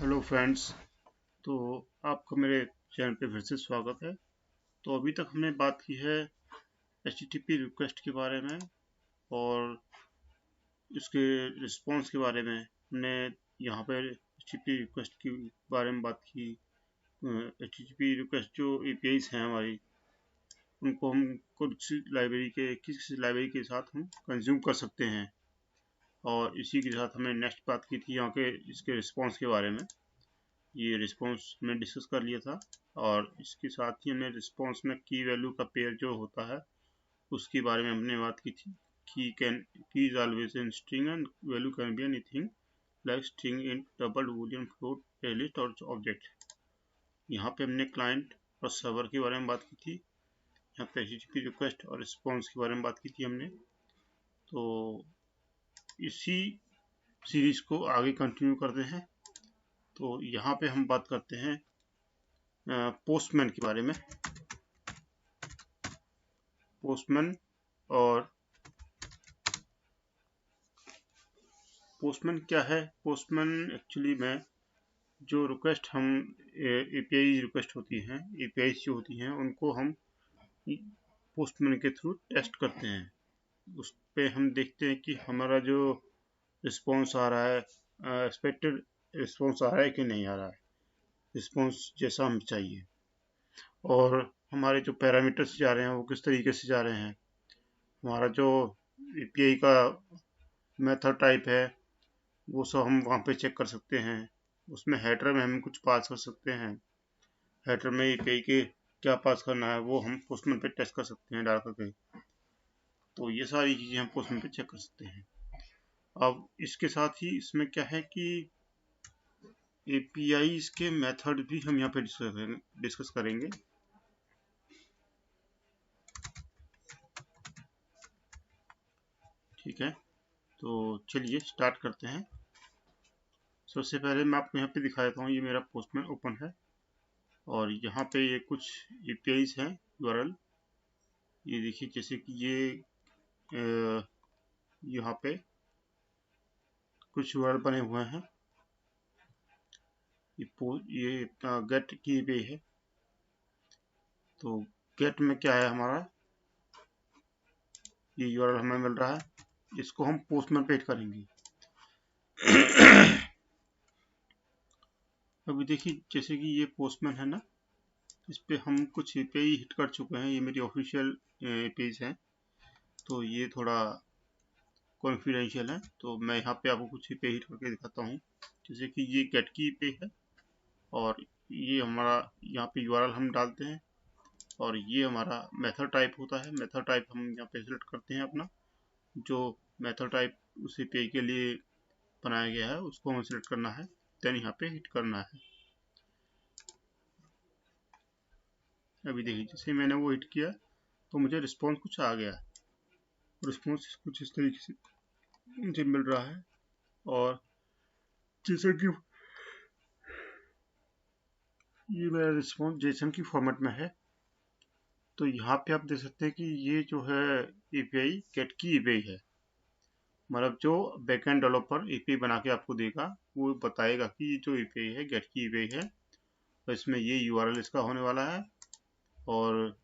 Hello friends. तो आपका मेरे चैनल पे फिर से स्वागत है। तो अभी तक हमने बात की है HTTP रिक्वेस्ट के बारे में और इसके रिस्पॉन्स के बारे में। हमने यहाँ पर HTTP रिक्वेस्ट के बारे में बात की। HTTP रिक्वेस्ट जो APIs हैं हमारी, उनको हम किस लाइब्रेरी के साथ हम कंज्यूम कर सकते हैं। और इसी के साथ हमने नेक्स्ट बात की थी यहाँ के इसके रिस्पॉन्स के बारे में। ये रिस्पॉन्स हमने डिस्कस कर लिया था और इसके साथ ही हमने रिस्पॉन्स में की वैल्यू का पेयर जो होता है उसके बारे में हमने बात की थी। की is always in string and value can be anything like string in double Boolean float A list और ऑब्जेक्ट। यहाँ पे हमने क्लाइंट और सर्वर के बारे में बात की थी। यहाँ पे HTTP रिक्वेस्ट और रिस्पॉन्स के बारे में बात की थी हमने। तो इसी सीरीज को आगे कंटिन्यू करते हैं। तो यहाँ पे हम बात करते हैं पोस्टमैन के बारे में। पोस्टमैन और पोस्टमैन क्या है? पोस्टमैन एक्चुअली में जो रिक्वेस्ट हम API रिक्वेस्ट होती हैं, API जो होती हैं, उनको हम पोस्टमैन के थ्रू टेस्ट करते हैं। उस पे हम देखते हैं कि हमारा जो रिस्पॉन्स आ रहा है, एक्सपेक्टेड रिस्पॉन्स आ रहा है कि नहीं आ रहा है, रिस्पॉन्स जैसा हमें चाहिए, और हमारे जो पैरामीटर्स जा रहे हैं वो किस तरीके से जा रहे हैं। हमारा जो API का मेथड टाइप है वो सब हम वहाँ पे चेक कर सकते हैं। उसमें हेडर में हम कुछ पास कर सकते हैं। हेडर में API के क्या पास करना है वो हम पोस्टमैन पे टेस्ट कर सकते हैं डाल करके। तो ये सारी चीज़ें हम पोस्टमैन पे चेक कर सकते हैं। अब इसके साथ ही इसमें क्या है कि APIs के मेथड भी हम यहाँ पे डिस्कस करेंगे। ठीक है, तो चलिए स्टार्ट करते हैं। सबसे पहले मैं आपको यहाँ पे दिखा देता हूँ। ये मेरा पोस्टमैन ओपन है और यहाँ पे ये कुछ APIs हैं URL। ये देखिए, जैसे कि ये यहाँ पे कुछ URL बने हुए हैं। ये गेट की API है। तो गेट में क्या है हमारा, ये URL हमें मिल रहा है, इसको हम पोस्टमैन पे हिट करेंगे। अभी देखिए, जैसे कि ये पोस्टमैन है ना, इस पे हम कुछ API हिट कर चुके हैं। ये मेरी ऑफिशियल APIs हैं, तो ये थोड़ा कॉन्फिडेंशियल है। तो मैं यहाँ पे आपको कुछ API हिट करके दिखाता हूँ। जैसे कि ये गेट की API है और ये हमारा यहाँ पे URL हम डालते हैं और ये हमारा मेथड टाइप होता है। मेथड टाइप हम यहाँ पे सिलेक्ट करते हैं अपना, जो मेथड टाइप उस API के लिए बनाया गया है उसको हमें सिलेक्ट करना है, देन यहाँ पे हिट करना है। अभी देखिए, जैसे मैंने वो हिट किया तो मुझे रिस्पॉन्स कुछ आ गया। रिस्पॉन्स कुछ इस तरीके से मुझे मिल रहा है। और जैसे कि ये मेरा रिस्पॉन्स जेसन की फॉर्मेट में है। तो यहाँ पे आप देख सकते हैं कि ये जो है API गेट की API है। मतलब जो बैकएंड डेवलपर API बना के आपको देगा वो बताएगा कि ये जो API है गेट की API है, तो इसमें ये URL इसका होने वाला है। और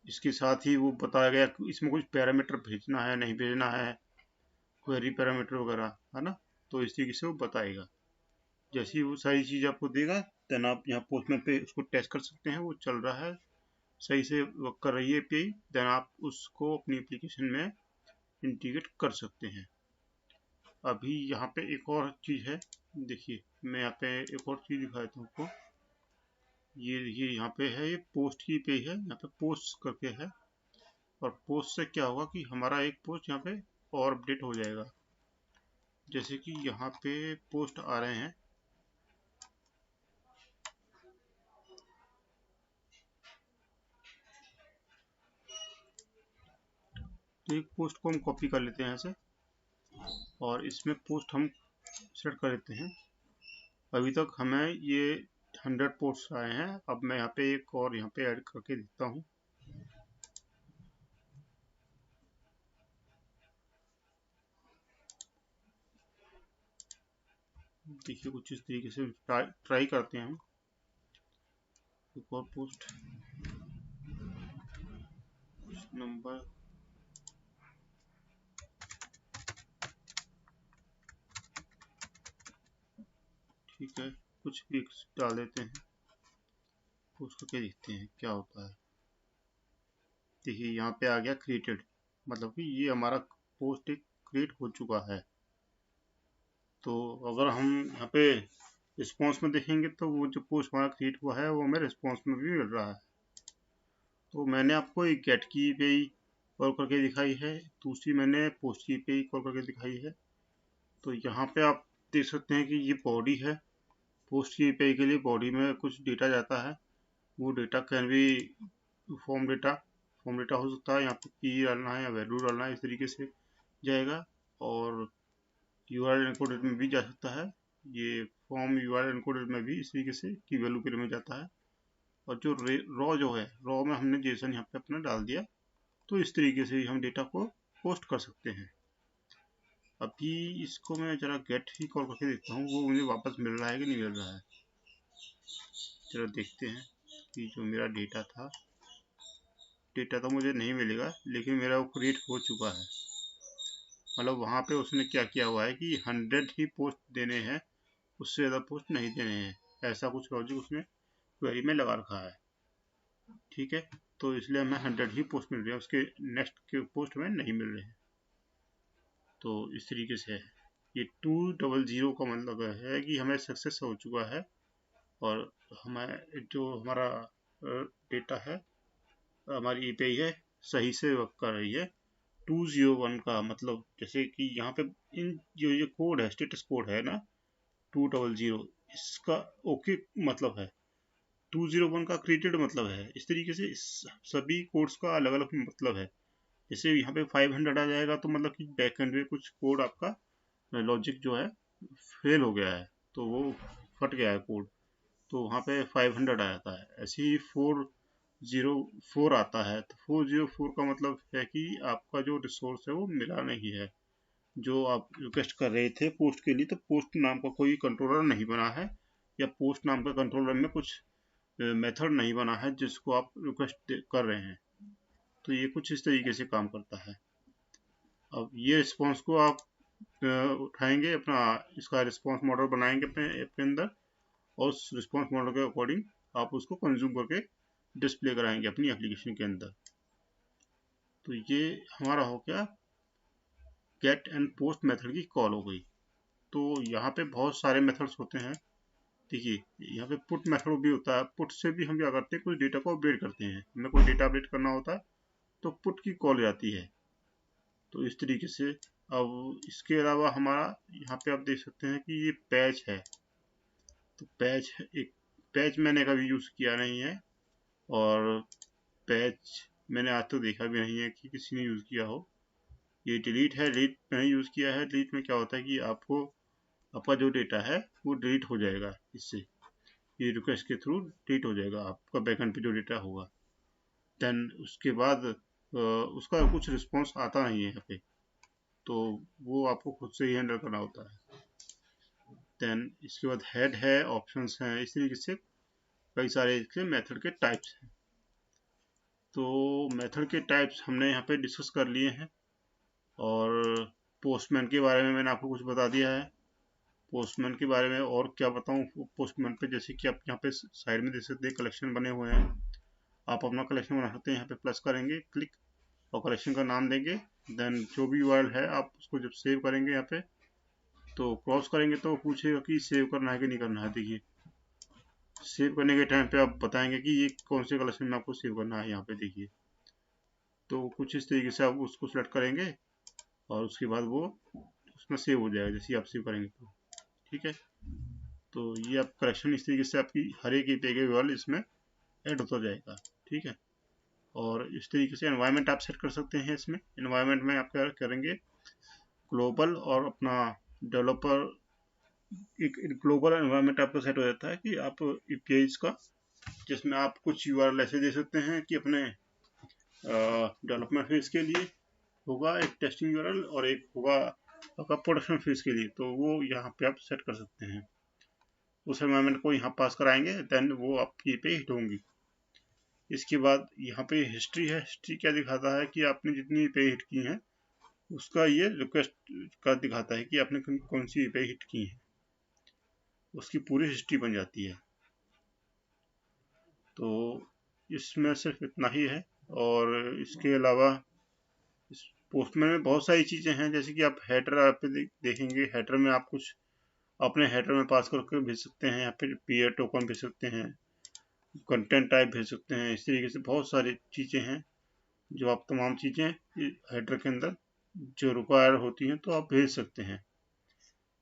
इसके साथ ही वो बताया गया कि इसमें कुछ पैरामीटर भेजना है नहीं भेजना है, क्वेरी पैरामीटर वगैरह है ना। तो इस तरीके से वो बताएगा। जैसे ही वो सारी चीज़ आपको देगा, देन आप यहाँ पोस्टमैन पे उसको टेस्ट कर सकते हैं, वो चल रहा है सही से वर्क कर रही है API। देन आप उसको अपनी एप्लीकेशन में इंटीग्रेट कर सकते हैं। अभी यहाँ पे एक और चीज़ है, देखिए मैं यहाँ पे एक और चीज़ दिखा देता हूँ आपको। ये देखिए, यहाँ पे है, ये पोस्ट की API है, यहाँ पे पोस्ट करके है। और पोस्ट से क्या होगा कि हमारा एक पोस्ट यहाँ पे और अपडेट हो जाएगा। जैसे कि यहाँ पे पोस्ट आ रहे हैं, तो एक पोस्ट को हम कॉपी कर लेते हैं यहाँ से और इसमें पोस्ट हम सेट कर लेते हैं। अभी तक हमें ये 100 पोस्ट आए हैं। अब मैं यहाँ पे एक और यहाँ पे ऐड करके देखता हूँ। देखिए कुछ इस तरीके से ट्राई करते हैं हम एक और पोस्ट नंबर। ठीक है, कुछ भी डाल देते हैं, पोस्ट करके देखते हैं क्या होता है। देखिए यहाँ पे आ गया क्रिएटेड, मतलब कि ये हमारा पोस्ट एक क्रिएट हो चुका है। तो अगर हम यहाँ पे रिस्पॉन्स में देखेंगे तो वो जो पोस्ट हमारा क्रिएट हुआ है वो हमें रिस्पॉन्स में भी मिल रहा है। तो मैंने आपको एक गेट की पे ही कॉल करके दिखाई है, दूसरी मैंने पोस्ट की पे ही कॉल करके दिखाई है। तो यहाँ पे आप देख सकते हैं कि ये बॉडी है, पोस्ट की पे के लिए बॉडी में कुछ डेटा जाता है। वो डेटा कैन भी फॉर्म डेटा हो सकता है, यहाँ पे की डालना है या वैल्यू डालना है, इस तरीके से जाएगा। और यूआरएल एनकोडेड में भी जा सकता है, ये फॉर्म यूआरएल एनकोडेड में भी इस तरीके से की वैल्यू के लिए में जाता है। और जो रॉ जो है, रॉ में हमने जेसन यहाँ पे अपना डाल दिया, तो इस तरीके से हम डेटा को पोस्ट कर सकते हैं। अभी इसको मैं जरा गेट ही कॉल करके देखता हूँ वो मुझे वापस मिल रहा है कि नहीं मिल रहा है। चलो देखते हैं कि जो मेरा डेटा था, डेटा तो मुझे नहीं मिलेगा, लेकिन मेरा वो क्रिएट हो चुका है। मतलब वहाँ पे उसने क्या किया हुआ है कि 100 ही पोस्ट देने हैं, उससे ज़्यादा पोस्ट नहीं देने हैं, ऐसा कुछ लॉजिक उसने क्वेरी में लगा रखा है। ठीक है, तो इसलिए हमें 100 ही पोस्ट मिल रहे हैं, उसके नेक्स्ट के पोस्ट में नहीं मिल रहे हैं। तो इस तरीके से है। ये 200 का मतलब है कि हमें सक्सेस हो चुका है और हमें जो हमारा डेटा है, हमारी एपीआई है, सही से वर्क कर रही है। 201 का मतलब जैसे कि यहाँ पे इन जो ये कोड है, स्टेटस कोड है ना 200, इसका ओके मतलब है, 201 का क्रिएटेड मतलब है। इस तरीके से सभी कोड्स का अलग अलग मतलब है। जैसे यहाँ पे 500 आ जाएगा तो मतलब कि बैकएंड में कुछ कोड आपका लॉजिक जो है फेल हो गया है, तो वो फट गया है कोड, तो वहाँ पे 500 आ जाता है। ऐसे ही 404 आता है, तो 404 का मतलब है कि आपका जो रिसोर्स है वो मिला नहीं है, जो आप रिक्वेस्ट कर रहे थे पोस्ट के लिए। तो पोस्ट नाम का कोई कंट्रोलर नहीं बना है, या पोस्ट नाम का कंट्रोलर में कुछ मेथड नहीं बना है जिसको आप रिक्वेस्ट कर रहे हैं। तो ये कुछ इस तरीके से काम करता है। अब ये रिस्पॉन्स को आप उठाएंगे, अपना इसका रिस्पॉन्स मॉडल बनाएंगे अपने ऐप के अंदर, और उस रिस्पॉन्स मॉडल के अकॉर्डिंग आप उसको कंज्यूम करके डिस्प्ले कराएंगे अपनी एप्लीकेशन के अंदर। तो ये हमारा हो गया गेट एंड पोस्ट मेथड की कॉल हो गई। तो यहाँ पे बहुत सारे मेथड्स होते हैं। देखिए यहाँ पे पुट मेथड भी होता है, पुट से भी हम क्या करते हैं, कुछ डेटा को अपडेट करते हैं, हमें कोई डेटा अपडेट करना होता है तो पुट की कॉल जाती है। तो इस तरीके से अब इसके अलावा हमारा यहाँ पे आप देख सकते हैं कि ये पैच है। तो पैच मैंने कभी यूज़ किया नहीं है, और पैच मैंने आज तो देखा भी नहीं है कि किसी ने यूज़ किया हो। ये डिलीट है, डिलीट मैंने यूज़ किया है। डिलीट में क्या होता है कि आपको आपका जो डेटा है वो डिलीट हो जाएगा, इससे ये रिक्वेस्ट के थ्रू डिलीट हो जाएगा आपका बैकएंड पे जो डेटा होगा। देन उसके बाद उसका कुछ रिस्पॉन्स आता नहीं है यहाँ पे, तो वो आपको खुद से ही हैंडल करना होता है। देन इसके बाद हेड है, ऑप्शंस हैं, इस तरीके से कई सारे इसके मेथड के टाइप्स हैं। तो मेथड के टाइप्स हमने यहाँ पे डिस्कस कर लिए हैं, और पोस्टमैन के बारे में मैंने आपको कुछ बता दिया है। पोस्टमैन के बारे में और क्या बताऊँ पोस्टमैन पे, जैसे कि आप यहाँ पे साइड में देख सकते हैं कलेक्शन बने हुए हैं, आप अपना कलेक्शन बना सकते हैं। यहाँ पे प्लस करेंगे क्लिक और कलेक्शन का नाम देंगे। देन जो भी यूआरएल है आप उसको जब सेव करेंगे यहाँ पे, तो क्रॉस करेंगे तो पूछेगा कि सेव करना है कि नहीं करना है। देखिए सेव करने के टाइम पे आप बताएंगे कि ये कौन से कलेक्शन में आपको सेव करना है। यहाँ पे देखिए, तो कुछ इस तरीके से आप उसको सेलेक्ट करेंगे और उसके बाद वो उसमें सेव हो जाएगा जैसे आप सेव करेंगे तो। ठीक है, तो ये आप कलेक्शन इस तरीके से आपकी हर एक एपीआई वाल इसमें ऐड होता जाएगा। ठीक है, और इस तरीके से एनवायरनमेंट आप सेट कर सकते हैं। इसमें एनवायरनमेंट में आप क्या करेंगे, ग्लोबल और अपना डेवलपर, एक ग्लोबल एनवायरनमेंट आपका सेट हो जाता है कि आप एपीआईज का, जिसमें आप कुछ यूआरएल ऐसे दे सकते हैं कि अपने डेवलपमेंट फेज के लिए होगा एक टेस्टिंग यूआरएल, और एक होगा आपका प्रोडक्शन फेज के लिए, तो वो यहाँ पे आप सेट कर सकते हैं। उस एनवायरनमेंट को यहाँ पास कराएंगे, देन वो आपकी पे हिट होंगी। इसके बाद यहाँ पे हिस्ट्री है। हिस्ट्री क्या दिखाता है कि आपने जितनी पे हिट की हैं उसका ये रिक्वेस्ट का दिखाता है कि आपने कौन सी पे हिट की है, उसकी पूरी हिस्ट्री बन जाती है। तो इसमें सिर्फ इतना ही है। और इसके अलावा इस पोस्टमैन में बहुत सारी चीज़ें हैं, जैसे कि आप हेडर आप देखेंगे। हेडर में आप कुछ अपने हेडर में पास करके भेज सकते हैं, या फिर पीयर टोकन भेज सकते हैं, कंटेंट टाइप भेज सकते हैं। इस तरीके से बहुत सारी चीज़ें हैं जो आप तमाम चीज़ें हेडर के अंदर जो रिक्वायर होती हैं तो आप भेज सकते हैं।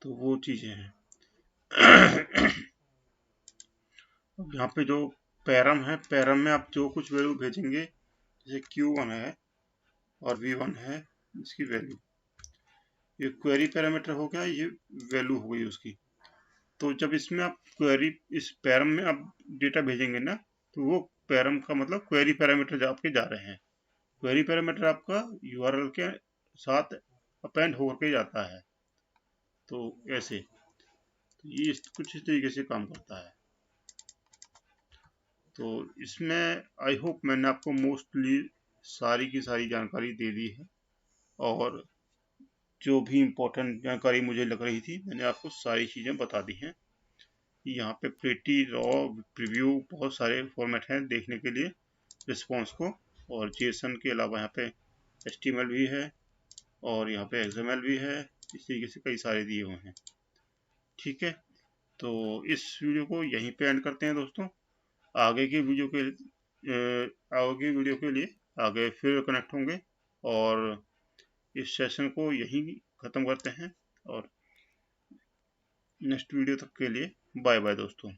तो वो चीज़ें हैं। यहाँ पे जो पैरम है, पैरम में आप जो कुछ वैल्यू भेजेंगे, जैसे Q1 है और V1 है, इसकी वैल्यू, ये क्वेरी पैरामीटर हो गया, ये वैल्यू हो गई उसकी। तो जब इसमें आप क्वेरी, इस पैरम में आप डेटा भेजेंगे ना, तो वो पैरम का मतलब क्वेरी पैरामीटर आपके जा रहे हैं। क्वेरी पैरामीटर आपका URL के साथ अपेंड होकर के जाता है। तो ऐसे तो ये कुछ इस तरीके से काम करता है। तो इसमें आई होप मैंने आपको मोस्टली सारी की सारी जानकारी दे दी है, और जो भी इम्पोर्टेंट जानकारी मुझे लग रही थी मैंने आपको सारी चीज़ें बता दी हैं। यहाँ पे प्रिटी, रॉ, प्रीव्यू, बहुत सारे फॉर्मेट हैं देखने के लिए रिस्पॉन्स को। और जेसन के अलावा यहाँ पे HTML भी है, और यहाँ पे XML भी है। इस तरीके से कई सारे दिए हुए हैं। ठीक है, तो इस वीडियो को यहीं पे एंड करते हैं दोस्तों। आगे की वीडियो के लिए आगे फिर कनेक्ट होंगे, और इस सेशन को यहीं ख़त्म करते हैं। और नेक्स्ट वीडियो तक के लिए बाय बाय दोस्तों।